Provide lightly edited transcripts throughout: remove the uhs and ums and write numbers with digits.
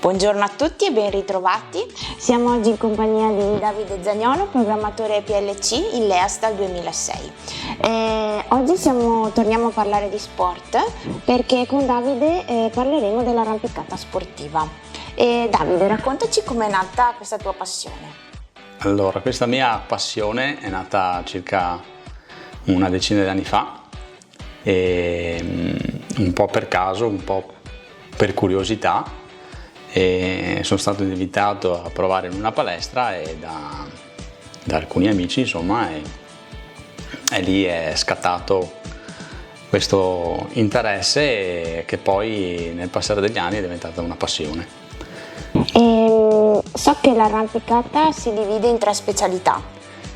Buongiorno a tutti e ben ritrovati. Siamo oggi in compagnia di Davide Zaniolo, programmatore PLC in LEAS dal 2006. Oggi torniamo a parlare di sport perché con Davide parleremo dell'arrampicata sportiva. Davide, raccontaci com'è nata questa tua passione. Allora, questa mia passione è nata circa una decina di anni fa, e un po' per caso, un po' per curiosità, e sono stato invitato a provare in una palestra da alcuni amici, insomma, e lì è scattato questo interesse che poi nel passare degli anni è diventata una passione. So che l'arrampicata si divide in 3 specialità.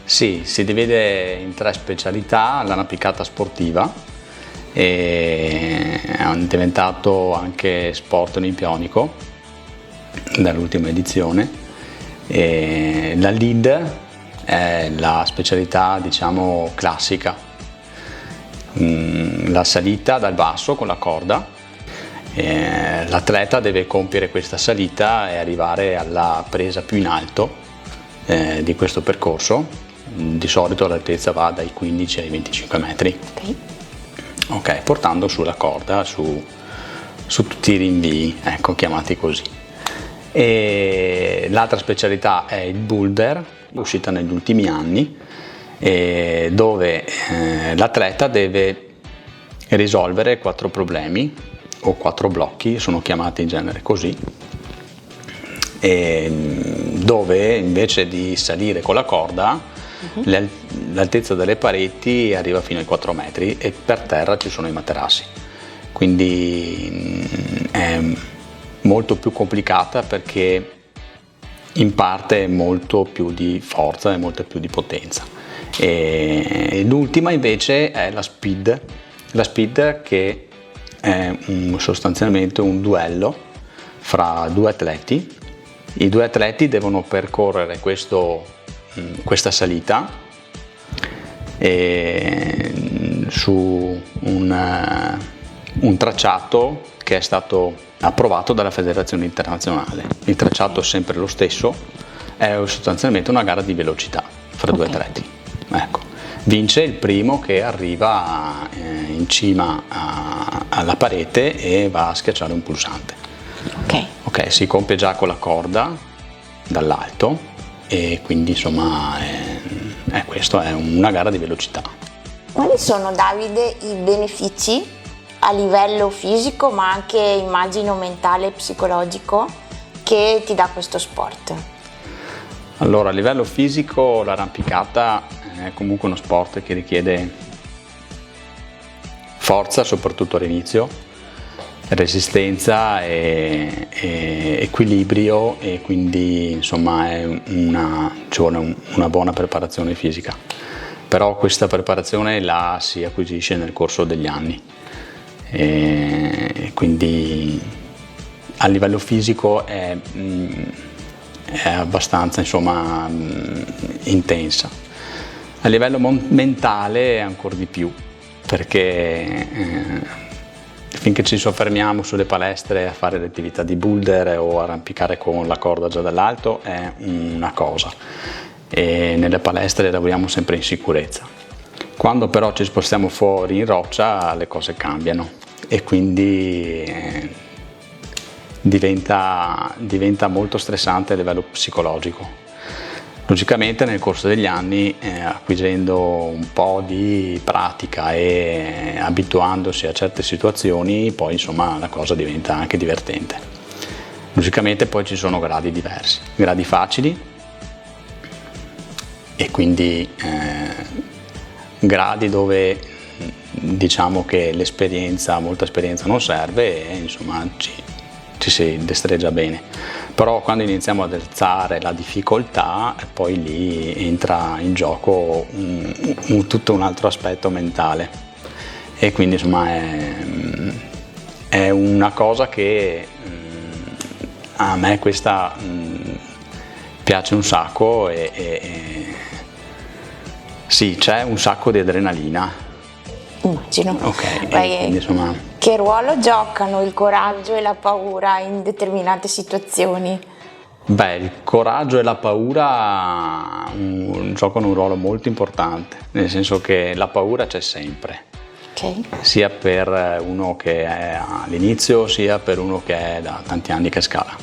Sì, si divide in 3 specialità: l'arrampicata sportiva, è diventato anche sport olimpionico dall'ultima edizione, e la lead è la specialità, diciamo, classica, la salita dal basso con la corda. L'atleta deve compiere questa salita e arrivare alla presa più in alto di questo percorso. Di solito l'altezza va dai 15 ai 25 metri, ok, portando sulla corda su tutti i rinvii, ecco, chiamati così. E l'altra specialità è il boulder, uscita negli ultimi anni, dove l'atleta deve risolvere 4 problemi o 4 blocchi, sono chiamati in genere così, dove invece di salire con la corda l'altezza delle pareti arriva fino ai 4 metri e per terra ci sono i materassi, quindi è molto più complicata perché in parte è molto più di forza e molto più di potenza. E l'ultima invece è la speed, che è sostanzialmente un duello fra 2 atleti. I 2 atleti devono percorrere questa salita su un tracciato che è stato approvato dalla federazione internazionale. Il tracciato è sempre lo stesso, è sostanzialmente una gara di velocità fra 2 atleti. Ecco. Vince il primo che arriva in cima alla parete e va a schiacciare un pulsante. Ok, si compie già con la corda dall'alto, e quindi insomma questo è una gara di velocità. Quali sono, Davide, i benefici a livello fisico, ma anche immagino mentale e psicologico, che ti dà questo sport? Allora, a livello fisico l'arrampicata è comunque uno sport che richiede forza, soprattutto all'inizio, resistenza e equilibrio, e quindi insomma ci vuole una buona preparazione fisica, però questa preparazione la si acquisisce nel corso degli anni, e quindi a livello fisico è abbastanza, insomma, intensa. A livello mentale ancora di più, perché finché ci soffermiamo sulle palestre a fare le attività di boulder o arrampicare con la corda già dall'alto è una cosa, e nelle palestre lavoriamo sempre in sicurezza. Quando però ci spostiamo fuori in roccia le cose cambiano, e quindi diventa molto stressante a livello psicologico. Logicamente nel corso degli anni, acquisendo un po' di pratica e abituandosi a certe situazioni, poi insomma la cosa diventa anche divertente. Logicamente poi ci sono gradi diversi, gradi facili e quindi gradi dove diciamo che molta esperienza non serve, e insomma ci si destreggia bene. Però quando iniziamo ad alzare la difficoltà, poi lì entra in gioco tutto un altro aspetto mentale, e quindi insomma è una cosa che a me questa piace un sacco, e sì, c'è un sacco di adrenalina. Immagino. Ok, quindi insomma Che ruolo giocano il coraggio e la paura in determinate situazioni? Beh, il coraggio e la paura giocano un ruolo molto importante, nel senso che la paura c'è sempre, sia per uno che è all'inizio, sia per uno che è da tanti anni che scala.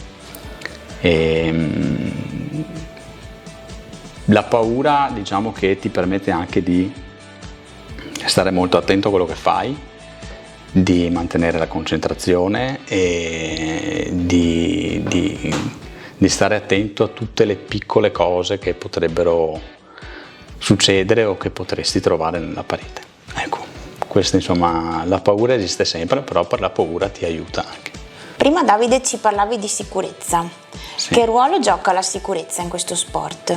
La paura, diciamo, che ti permette anche di stare molto attento a quello che fai, di mantenere la concentrazione e di stare attento a tutte le piccole cose che potrebbero succedere o che potresti trovare nella parete. Ecco, questo, insomma, la paura esiste sempre, però per la paura ti aiuta anche. Prima, Davide, ci parlavi di sicurezza. Sì. Che ruolo gioca la sicurezza in questo sport?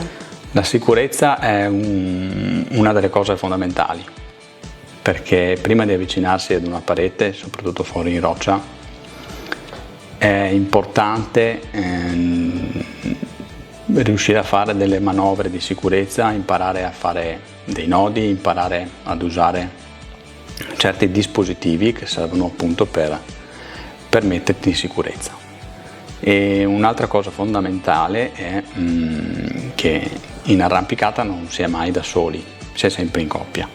La sicurezza è una delle cose fondamentali, perché prima di avvicinarsi ad una parete, soprattutto fuori in roccia, è importante riuscire a fare delle manovre di sicurezza, imparare a fare dei nodi, imparare ad usare certi dispositivi che servono appunto per metterti in sicurezza. E un'altra cosa fondamentale è che in arrampicata non si è mai da soli, si è sempre in coppia,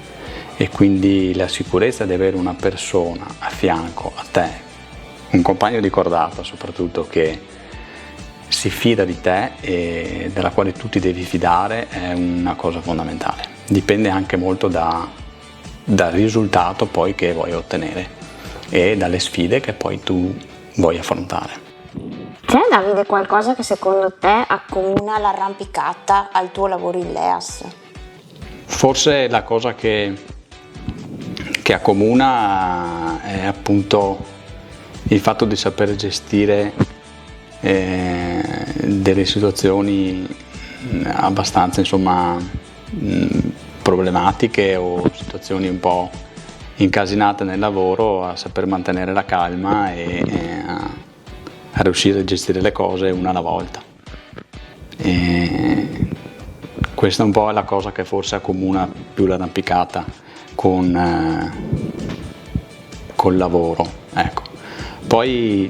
e quindi la sicurezza di avere una persona a fianco a te, un compagno di cordata soprattutto, che si fida di te e della quale tu ti devi fidare, è una cosa fondamentale. Dipende anche molto dal risultato poi che vuoi ottenere e dalle sfide che poi tu vuoi affrontare. C'è, Davide, qualcosa che secondo te accomuna l'arrampicata al tuo lavoro in LEAS? Forse la cosa che accomuna è appunto il fatto di saper gestire delle situazioni abbastanza, insomma, problematiche o situazioni un po' incasinate nel lavoro, a saper mantenere la calma e a riuscire a gestire le cose una alla volta. E questa un po' è la cosa che forse accomuna più l'arrampicata col lavoro, ecco. Poi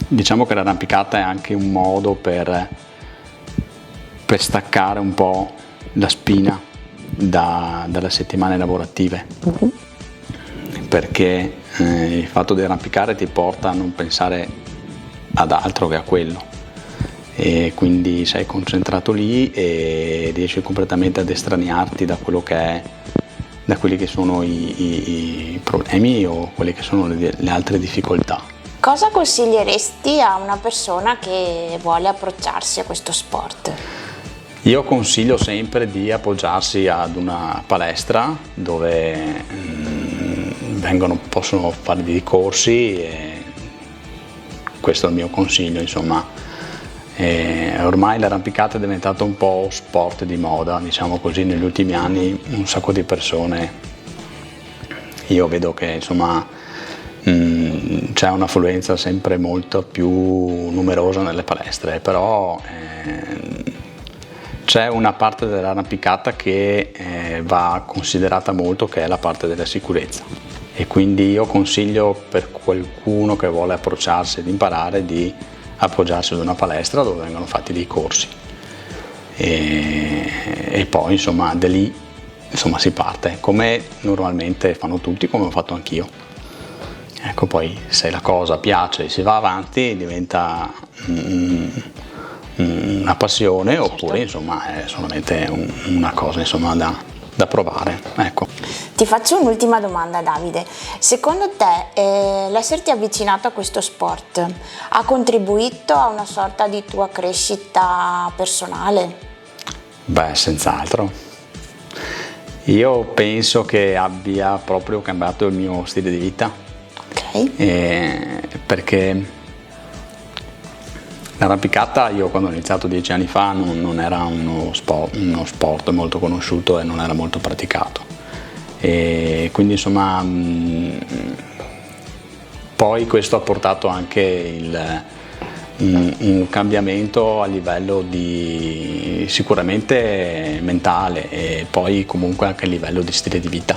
diciamo che l'arrampicata è anche un modo per staccare un po' la spina dalle settimane lavorative, perché il fatto di arrampicare ti porta a non pensare ad altro che a quello, e quindi sei concentrato lì e riesci completamente ad estraniarti da quello che è, da quelli che sono i problemi o quelle che sono le altre difficoltà. Cosa consiglieresti a una persona che vuole approcciarsi a questo sport? Io consiglio sempre di appoggiarsi ad una palestra dove possono fare dei corsi, e questo è il mio consiglio, insomma. Ormai l'arrampicata è diventato un po' sport di moda, diciamo così. Negli ultimi anni un sacco di persone, io vedo che, insomma, c'è un'affluenza sempre molto più numerosa nelle palestre, però c'è una parte dell'arrampicata che va considerata molto, che è la parte della sicurezza, e quindi io consiglio, per qualcuno che vuole approcciarsi ed imparare, di appoggiarsi ad una palestra dove vengono fatti dei corsi, e poi, insomma, da lì, insomma, si parte come normalmente fanno tutti, come ho fatto anch'io. Ecco, poi se la cosa piace e si va avanti, diventa una passione, oppure, insomma, è solamente una cosa, insomma, da provare, ecco. Ti faccio un'ultima domanda, Davide. Secondo te l'esserti avvicinato a questo sport ha contribuito a una sorta di tua crescita personale? Beh, senz'altro. Io penso che abbia proprio cambiato il mio stile di vita, perché l'arrampicata, io quando ho iniziato 10 anni fa, non era uno sport molto conosciuto e non era molto praticato, e quindi, insomma, poi questo ha portato anche un cambiamento a livello sicuramente mentale, e poi comunque anche a livello di stile di vita,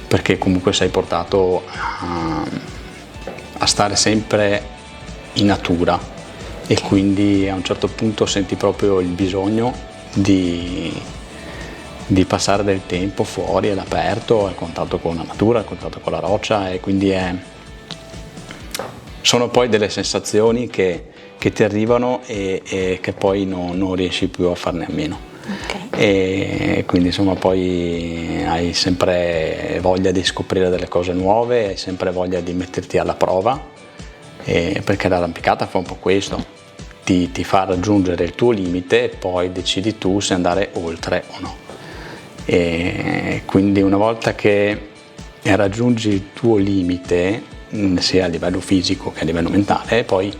perché comunque sei portato a stare sempre in natura e quindi a un certo punto senti proprio il bisogno di passare del tempo fuori all'aperto, al contatto con la natura, al contatto con la roccia, e quindi sono poi delle sensazioni che ti arrivano e che poi non riesci più a farne a meno. Okay. E quindi insomma poi hai sempre voglia di scoprire delle cose nuove, hai sempre voglia di metterti alla prova, perché l'arrampicata fa un po' questo, ti fa raggiungere il tuo limite e poi decidi tu se andare oltre o no. E quindi una volta che raggiungi il tuo limite, sia a livello fisico che a livello mentale, poi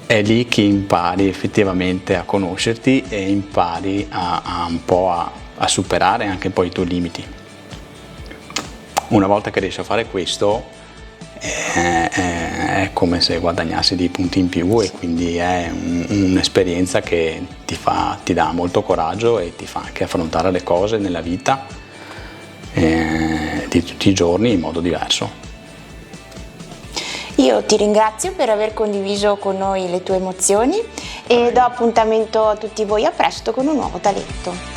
è lì che impari effettivamente a conoscerti e impari un po' a superare anche poi i tuoi limiti. Una volta che riesci a fare questo è come se guadagnassi dei punti in più, e quindi è un'esperienza che ti dà molto coraggio e ti fa anche affrontare le cose nella vita di tutti i giorni in modo diverso. Io ti ringrazio per aver condiviso con noi le tue emozioni e do appuntamento a tutti voi a presto con un nuovo talento.